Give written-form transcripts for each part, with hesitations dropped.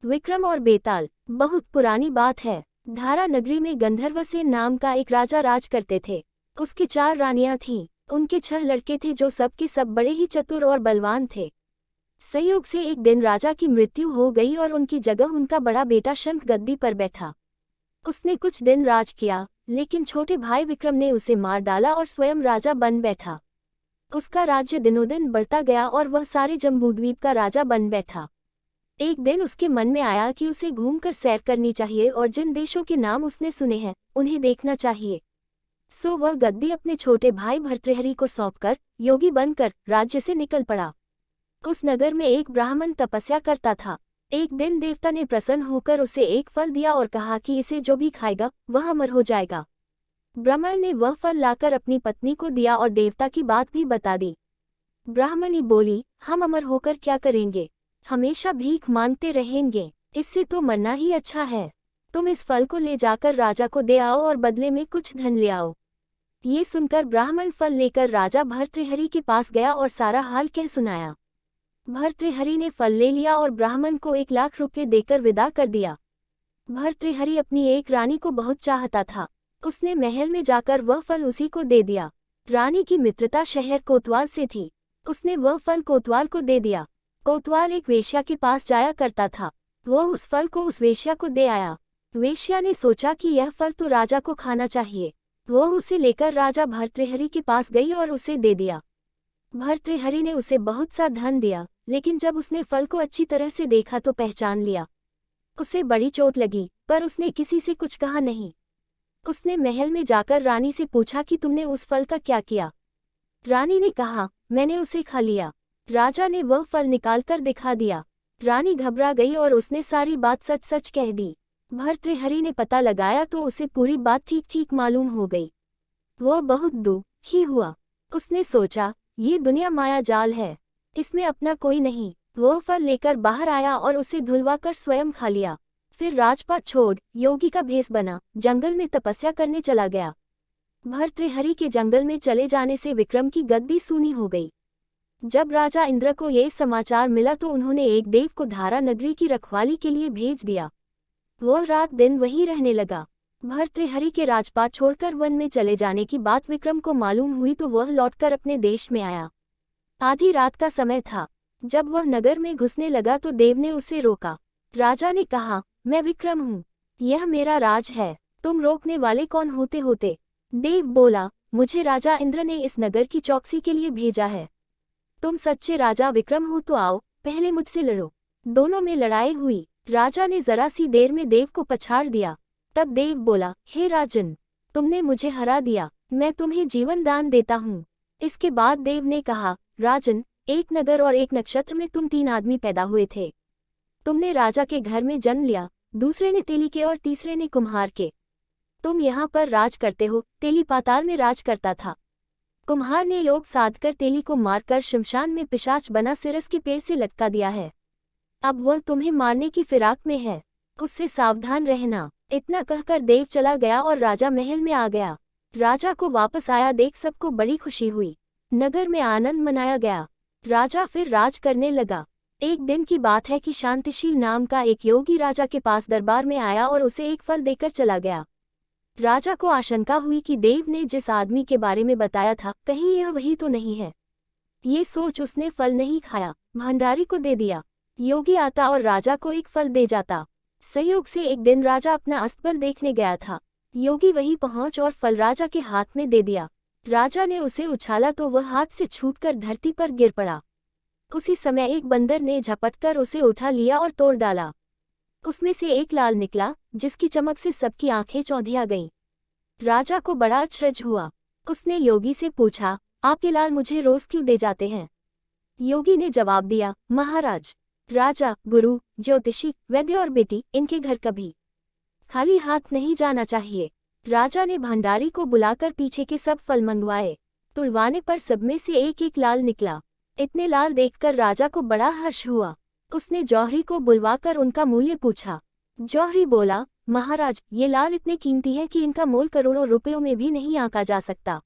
विक्रम और बेताल। बहुत पुरानी बात है। धारा नगरी में गंधर्वसेन नाम का एक राजा राज करते थे। उसकी 4 रानियां थीं। उनके 6 लड़के थे जो सब के सब बड़े ही चतुर और बलवान थे। संयोग से एक दिन राजा की मृत्यु हो गई और उनकी जगह उनका बड़ा बेटा शंख गद्दी पर बैठा। उसने कुछ दिन राज किया, लेकिन छोटे भाई विक्रम ने उसे मार डाला और स्वयं राजा बन बैठा। उसका राज्य दिनों-दिन बढ़ता गया और वह सारे जम्बूद्वीप का राजा बन बैठा। एक दिन उसके मन में आया कि उसे घूमकर सैर करनी चाहिए और जिन देशों के नाम उसने सुने हैं उन्हें देखना चाहिए। सो वह गद्दी अपने छोटे भाई भर्तृहरि को सौंपकर योगी बनकर राज्य से निकल पड़ा। उस नगर में एक ब्राह्मण तपस्या करता था। एक दिन देवता ने प्रसन्न होकर उसे एक फल दिया और कहा कि इसे जो भी खाएगा वह अमर हो जाएगा। ब्राह्मण ने वह फल लाकर अपनी पत्नी को दिया और देवता की बात भी बता दी। ब्राह्मणी बोली, हम अमर होकर क्या करेंगे? हमेशा भीख मांगते रहेंगे, इससे तो मरना ही अच्छा है। तुम इस फल को ले जाकर राजा को दे आओ और बदले में कुछ धन ले आओ। ये सुनकर ब्राह्मण फल लेकर राजा भर्तृहरि के पास गया और सारा हाल कह सुनाया। भर्तृहरि ने फल ले लिया और ब्राह्मण को 1 लाख रुपये देकर विदा कर दिया। भर्तृहरि अपनी एक रानी को बहुत चाहता था। उसने महल में जाकर वह फल उसी को दे दिया। रानी की मित्रता शहर कोतवाल से थी। उसने वह फल कोतवाल को दे दिया। कोतवाल एक वेश्या के पास जाया करता था। वह उस फल को उस वेश्या को दे आया। वेश्या ने सोचा कि यह फल तो राजा को खाना चाहिए। वह उसे लेकर राजा भर्तृहरि के पास गई और उसे दे दिया। भर्तृहरि ने उसे बहुत सा धन दिया, लेकिन जब उसने फल को अच्छी तरह से देखा तो पहचान लिया। उसे बड़ी चोट लगी, पर उसने किसी से कुछ कहा नहीं। उसने महल में जाकर रानी से पूछा कि तुमने उस फल का क्या किया? रानी ने कहा, मैंने उसे खा लिया। राजा ने वह फल निकालकर दिखा दिया। रानी घबरा गई और उसने सारी बात सच सच कह दी। भर्तृहरि ने पता लगाया तो उसे पूरी बात ठीक ठीक मालूम हो गई। वह बहुत दुखी हुआ। उसने सोचा, ये दुनिया माया जाल है, इसमें अपना कोई नहीं। वह फल लेकर बाहर आया और उसे धुलवाकर स्वयं खा लिया। फिर राजपाट छोड़ योगी का भेष बना जंगल में तपस्या करने चला गया। भर्तृहरि के जंगल में चले जाने से विक्रम की गद्दी सूनी हो गई। जब राजा इंद्र को ये समाचार मिला तो उन्होंने एक देव को धारा नगरी की रखवाली के लिए भेज दिया। वह रात दिन वहीं रहने लगा। भर्तृहरि के राजपाट छोड़कर वन में चले जाने की बात विक्रम को मालूम हुई तो वह लौटकर अपने देश में आया। आधी रात का समय था। जब वह नगर में घुसने लगा तो देव ने उसे रोका। राजा ने कहा, मैं विक्रम हूँ, यह मेरा राज है, तुम रोकने वाले कौन होते? देव बोला, मुझे राजा इंद्र ने इस नगर की चौकसी के लिए भेजा है। तुम सच्चे राजा विक्रम हो तो आओ, पहले मुझसे लड़ो। दोनों में लड़ाई हुई। राजा ने जरा सी देर में देव को पछाड़ दिया। तब देव बोला, हे राजन, तुमने मुझे हरा दिया, मैं तुम्हें जीवन दान देता हूँ। इसके बाद देव ने कहा, राजन, एक नगर और एक नक्षत्र में तुम 3 आदमी पैदा हुए थे। तुमने राजा के घर में जन्म लिया, दूसरे ने तेली के और तीसरे ने कुम्हार के। तुम यहाँ पर राज करते हो, तेली पाताल में राज करता था। कुम्हार ने योग साधकर तेली को मारकर शमशान में पिशाच बना सिरस के पेड़ से लटका दिया है। अब वह तुम्हें मारने की फिराक में है, उससे सावधान रहना। इतना कहकर देव चला गया और राजा महल में आ गया। राजा को वापस आया देख सबको बड़ी खुशी हुई। नगर में आनंद मनाया गया। राजा फिर राज करने लगा। एक दिन की बात है कि शांतिशील नाम का एक योगी राजा के पास दरबार में आया और उसे एक फल देकर चला गया। राजा को आशंका हुई कि देव ने जिस आदमी के बारे में बताया था कहीं यह वही तो नहीं है। ये सोच उसने फल नहीं खाया, भंडारी को दे दिया। योगी आता और राजा को एक फल दे जाता। संयोग से एक दिन राजा अपना अस्तबल देखने गया था। योगी वहीं पहुंच और फल राजा के हाथ में दे दिया। राजा ने उसे उछाला तो वह हाथ से छूटकर धरती पर गिर पड़ा। उसी समय एक बंदर ने झपटकर उसे उठा लिया और तोड़ डाला। उसमें से एक लाल निकला, जिसकी चमक से सबकी आंखें चौंधिया गईं। राजा को बड़ा आश्चर्य हुआ। उसने योगी से पूछा, आपके लाल मुझे रोज क्यों दे जाते हैं? योगी ने जवाब दिया, महाराज, राजा, गुरु, ज्योतिषी, वैद्य और बेटी, इनके घर कभी खाली हाथ नहीं जाना चाहिए। राजा ने भंडारी को बुलाकर पीछे के सब फल मंगवाए। तुड़वाने पर सब में से एक एक लाल निकला। इतने लाल देखकर राजा को बड़ा हर्ष हुआ। उसने जौहरी को बुलवाकर उनका मूल्य पूछा। जौहरी बोला, महाराज, ये लाल इतने कीमती हैं कि इनका मोल करोड़ों रुपयों में भी नहीं आंका जा सकता।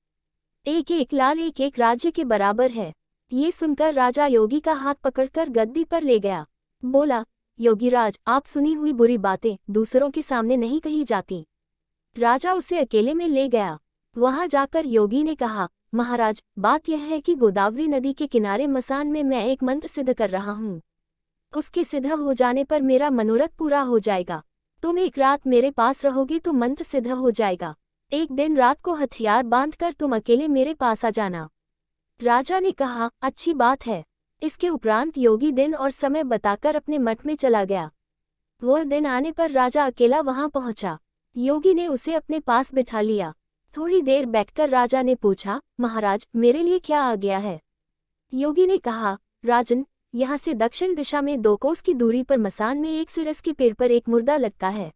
एक एक लाल एक एक राज्य के बराबर है। ये सुनकर राजा योगी का हाथ पकड़कर गद्दी पर ले गया। बोला, योगीराज, आप सुनी हुई बुरी बातें दूसरों के सामने नहीं कही जाती। राजा उसे अकेले में ले गया। वहां जाकर योगी ने कहा, महाराज, बात यह है कि गोदावरी नदी के किनारे मसान में मैं एक मंत्र सिद्ध कर रहा हूँ। उसके सिद्ध हो जाने पर मेरा मनोरथ पूरा हो जाएगा। तुम एक रात मेरे पास रहोगे तो मंत्र सिद्ध हो जाएगा। एक दिन रात को हथियार बांधकर तुम अकेले मेरे पास आ जाना। राजा ने कहा, अच्छी बात है। इसके उपरांत योगी दिन और समय बताकर अपने मठ में चला गया। वह दिन आने पर राजा अकेला वहां पहुंचा। योगी ने उसे अपने पास बिठा लिया। थोड़ी देर बैठकर राजा ने पूछा, महाराज, मेरे लिए क्या आ गया है? योगी ने कहा, राजन, यहाँ से दक्षिण दिशा में 2 कोस की दूरी पर मसान में एक सिरस के पेड़ पर एक मुर्दा लगता है।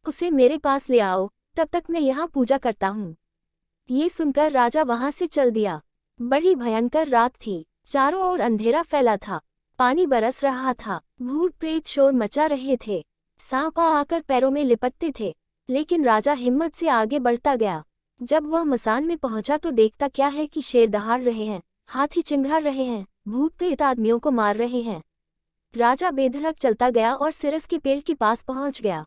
उसे मेरे पास ले आओ, तब तक मैं यहाँ पूजा करता हूँ। ये सुनकर राजा वहां से चल दिया। बड़ी भयंकर रात थी। चारों ओर अंधेरा फैला था। पानी बरस रहा था। भूत प्रेत शोर मचा रहे थे। सांप आकर पैरों में लिपटते थे। लेकिन राजा हिम्मत से आगे बढ़ता गया। जब वह मसान में पहुंचा तो देखता क्या है कि शेर दहाड़ रहे हैं, हाथी चिंघाड़ रहे हैं, भूत प्रेत आदमियों को मार रहे हैं। राजा बेधड़क चलता गया और सिरस के पेड़ के पास पहुंच गया।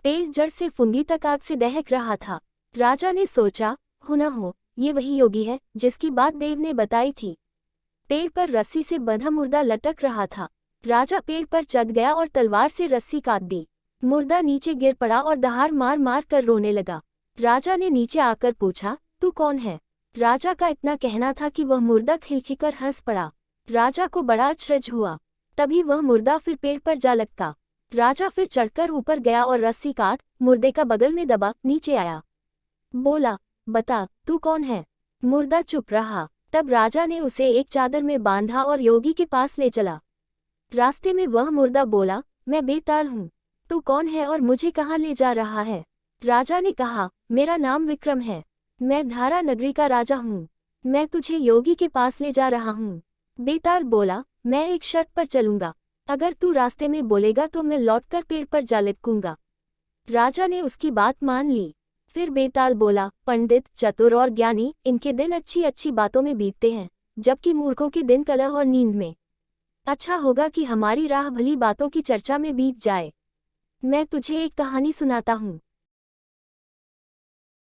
पेड़ जड़ से फुंदी तक आग से दहक रहा था। राजा ने सोचा, हो न हो, ये वही योगी है जिसकी बात देव ने बताई थी। पेड़ पर रस्सी से बंधा मुर्दा लटक रहा था। राजा पेड़ पर चढ़ गया और तलवार से रस्सी काट दी। मुर्दा नीचे गिर पड़ा और दहाड़ मार मार कर रोने लगा। राजा ने नीचे आकर पूछा, तू कौन है? राजा का इतना कहना था कि वह मुर्दा खिलखिलकर हंस पड़ा। राजा को बड़ा आश्चर्य हुआ। तभी वह मुर्दा फिर पेड़ पर जा लटका। राजा फिर चढ़कर ऊपर गया और रस्सी काट मुर्दे का बगल में दबा नीचे आया। बोला, बता, तू कौन है? मुर्दा चुप रहा। तब राजा ने उसे एक चादर में बांधा और योगी के पास ले चला। रास्ते में वह मुर्दा बोला, मैं बेताल हूँ। तू कौन है और मुझे कहाँ ले जा रहा है? राजा ने कहा, मेरा नाम विक्रम है। मैं धारा नगरी का राजा हूँ। मैं तुझे योगी के पास ले जा रहा हूँ। बेताल बोला, मैं एक शर्त पर चलूंगा। अगर तू रास्ते में बोलेगा तो मैं लौटकर पेड़ पर जा लटकूंगा। राजा ने उसकी बात मान ली। फिर बेताल बोला, पंडित, चतुर और ज्ञानी, इनके दिन अच्छी अच्छी बातों में बीतते हैं, जबकि मूर्खों के दिन कलह और नींद में। अच्छा होगा कि हमारी राह भली बातों की चर्चा में बीत जाए। मैं तुझे एक कहानी सुनाता हूँ।